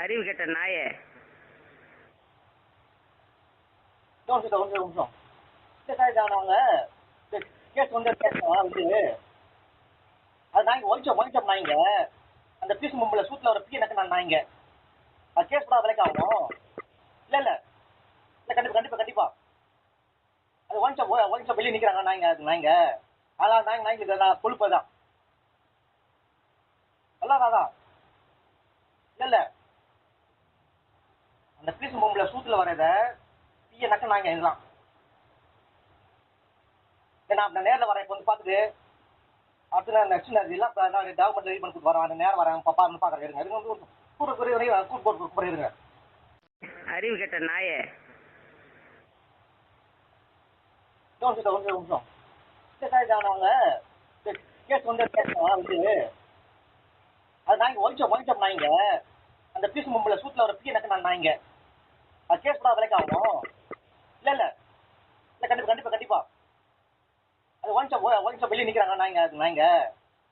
அறிவு கெட்ட நாயே. ஒரு நிமிஷம் அவங்க கேஸ் வந்து அது நாய்ங்க ஒழிச்சோம் நாய்ங்க அந்த பீஸ் மும்பில் சூட்டில் ஒரு பீ எனக்கு நான் நாய்ங்க அது கேஸ் கூட விலைக்கு ஆகும். இல்லை கண்டிப்பாக அது ஒழிச்சோம் வெளியே நிற்கிறாங்க நாய்ங்க அது நாய்ங்க அதான் நாய்ங்க நான் கொழுப்பு தான் அதான் இல்லை அந்த பீஸ் மும்பில் சூட்டில் வரத பீய நக்க நாய்ங்க இதெல்லாம் நான் நேரில் வரேன் இப்போ வந்து பார்த்துட்டு அடுத்து நான் நெக்ஸ்ட் எல்லாம் நான் டாக்குமெண்ட் ரெடி பண்ணி கொடுத்து வரேன் அந்த நேரம் வரேன் பாப்பான்னு பார்க்குறேன் இருங்க இருங்க வந்து கூட்டு இருங்க. அறிவு கெட்ட நாயே. ஒரு நிமிஷம் அவங்க கேஸ் வந்து அது நாய்ங்க ஒழிச்சோம் நாய்ங்க அந்த பீஸ் மும்பில் சூட்டில் ஒரு பீ எனக்கு நான் நாய்ங்க அது கேஸ் கூட விலைக்கு ஆகும். இல்லை கண்டிப்பாக அது ஒழிச்சோம் வெளியே நிற்கிறாங்க நாய்ங்க அது நாய்ங்க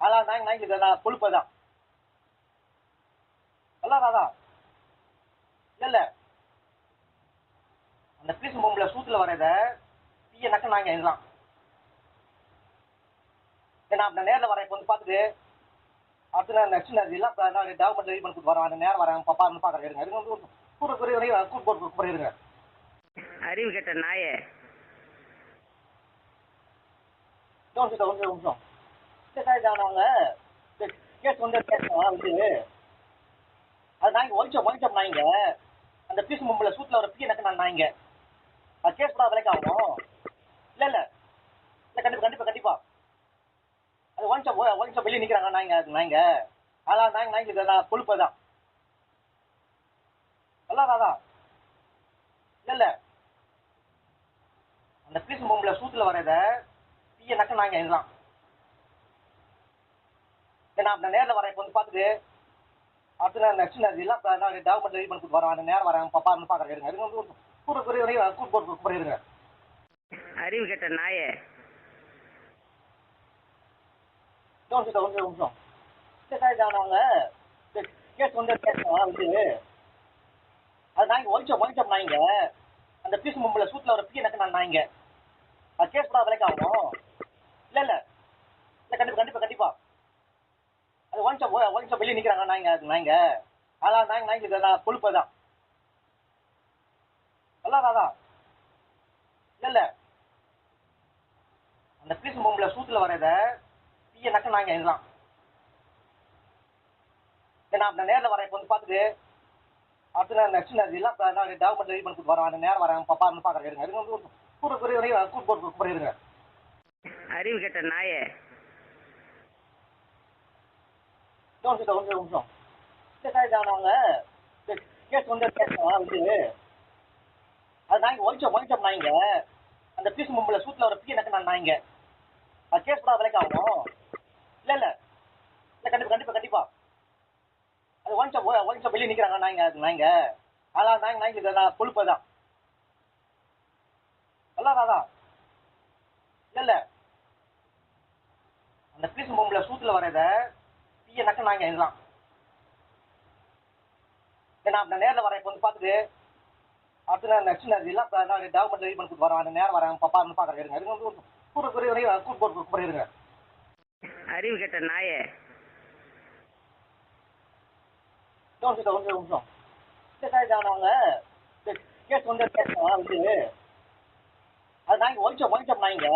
அதான் நாய்ங்க நான் கொழுப்பு தான் அதான் இல்லை அந்த பீஸ் மும்பில் சூட்டில் வரத பீய நக்க நாய்ங்க இதெல்லாம் நான் நேரில் வரேன் இப்போ வந்து பார்த்துட்டு அடுத்து நான் நெக்ஸ்ட் எல்லாம் நான் டாக்குமெண்ட் ரெடி பண்ணி கொடுத்து வரேன் அந்த நேரம் வரேன் பாப்பான்னு பார்க்குறேன் இருங்க இருங்க வந்து கூட்டு இருங்க. அறிவு கெட்ட நாயே. ஒரு நிமிஷம் அவங்க கேஸ் வந்து அது நாய்ங்க ஒழிச்சோம் நாய்ங்க அந்த பீஸ் மும்பில் சூட்டில் ஒரு பீ எனக்கு நான் நாய்ங்க அது கேஸ் கூட விலைக்கு ஆகும். இல்லை கண்டிப்பாக அது ஒழிச்சோம் வெளியே நிற்கிறாங்க நாய்ங்க அது நாய்ங்க அதான் நாய்ங்க நான் கொழுப்பு தான் அதான் இல்லை அந்த பீஸ் மும்பில் சூட்டில் வரத பீய நக்க நாய்ங்க இதெல்லாம் நான் நேரில் வரேன் இப்போ வந்து பார்த்துட்டு அடுத்து நான் நெக்ஸ்ட் எல்லாம் நான் டாக்குமெண்ட் ரெடி பண்ணி கொடுத்து வரேன் அந்த நேரம் வரேன் பாப்பான்னு பார்க்குறேன் இருங்க இருங்க வந்து கூட்டு இருங்க. அறிவு கெட்ட நாயே. ஒரு நிமிஷம் அவங்க கேஸ் வந்து அது நாய்ங்க ஒழிச்சோம் நாய்ங்க அந்த பீஸ் மும்பில் சூட்டில் ஒரு பீ எனக்கு நான் நாய்ங்க அது கேஸ் கூட விலைக்கு ஆகும். இல்லை கண்டிப்பாக அது ஒழிச்சோம் வெளியே நிற்கிறாங்க நாய்ங்க அது நாய்ங்க அதான் நாய்ங்க நான் கொழுப்பு தான் அதான் இல்லை அந்த பீஸ் மும்பில் சூட்டில் வரத பீய நக்க நாய்ங்க இதெல்லாம் நான் நேரில் வரேன் இப்போ வந்து பார்த்துட்டு அடுத்து நான் நெக்ஸ்ட் எல்லாம் நான் டாக்குமெண்ட் ரெடி பண்ணி கொடுத்து வரேன் அந்த நேரம் வரேன் பாப்பான்னு பார்க்குறேன் இருங்க இருங்க வந்து கூட்டு இருங்க. அறிவு கெட்ட நாயே. ஒரு நிமிஷம் அவங்க கேஸ் வந்து அது நாய்ங்க ஒழிச்சோம் நாய்ங்க அந்த பீஸ் மும்பில் சூட்டில் ஒரு பீ எனக்கு நான் நாய்ங்க அது கேஸ் கூட விலைக்கு ஆகும். இல்லை கண்டிப்பாக அது ஒழிச்சோம் வெளியே நிற்கிறாங்க நாய்ங்க அது நாய்ங்க அதான் நாய்ங்க நான் கொழுப்பு தான் அதான் இல்லை அந்த பீஸ் மும்பில் சூட்டில் வரத பீய நக்க நாய்ங்க இதெல்லாம் நான் நேரில் வரேன் இப்போ வந்து பார்த்துட்டு அடுத்து நான் நெக்ஸ்ட் எல்லாம் நான் டாக்குமெண்ட் ரெடி பண்ணி கொடுத்து வரேன் அந்த நேரம் வரேன் பாப்பான்னு பார்க்குறேன் இருங்க இருங்க வந்து கூட்டு இருங்க. அறிவு கெட்ட நாயே. ஒரு நிமிஷம் அவங்க கேஸ் வந்து அது நாய்ங்க ஒழிச்சோம் நாய்ங்க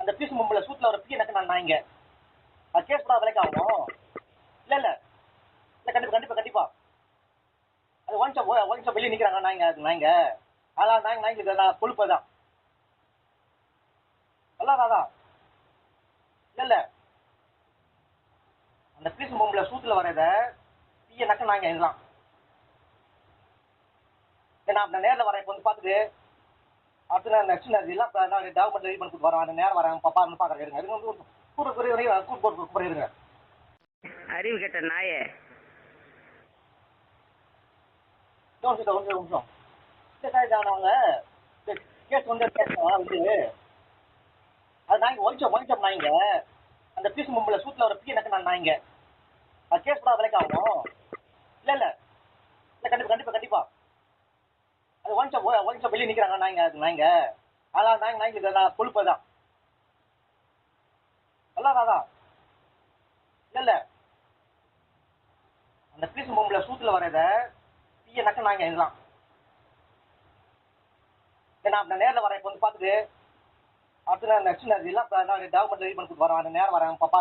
அந்த பீஸ் மும்பில் சூட்டில் ஒரு பீ எனக்கு நான் நாய்ங்க அது கேஸ் கூட விலைக்கு ஆகும். இல்லை கண்டிப்பாக அது ஒழிச்சோம் வெளியே நிற்கிறாங்க நாய்ங்க அது நாய்ங்க அதான் நாய்ங்க நான் கொழுப்பு தான் அதான் இல்லை அந்த பீஸ் மும்பில் சூட்டில் வரத பீய நக்க நாய்ங்க இதெல்லாம் நான் நேரில் வரேன் இப்போ வந்து பார்த்துட்டு அடுத்து நான் நெக்ஸ்ட் எல்லாம் நான் டாக்குமெண்ட் ரெடி பண்ணி கொடுத்து வரேன் அந்த நேரம் வரேன் பாப்பான்னு பார்க்குறேன் இருங்க இருங்க வந்து கூட்டு இருங்க. அறிவு கெட்ட நாயே. ஒரு நிமிஷம் அவங்க கேஸ் வந்து அது நாய்ங்க ஒழிச்சோம் நாய்ங்க அந்த பீஸ் மும்பில் சூட்டில் ஒரு பீ எனக்கு நான் நாய்ங்க அது கேஸ் கூட விலைக்கு ஆகும். இல்லை கண்டிப்பா கண்டிப்பா கண்டிப்பா. அது ஒன் ஷாப் வெளியே நிக்கிறாங்க நாய்ங்க, அது நாய்ங்க. அதான் நாய்ங்க நான் கொழுப்பு தான். அதான் இல்ல அந்த பீஸ் பொம்பளை சூத்துல வரத தீய நக்க நாய்ங்க இதெல்லாம். நான் நேரில் வரேன், இப்போ வந்து பார்த்துட்டு அடுத்து நான் நெக்ஸ்ட் எல்லாம் டாக்குமெண்ட் ரெடி பண்ணி கொடுத்து வரேன், நேரம் வரேன் பாப்பா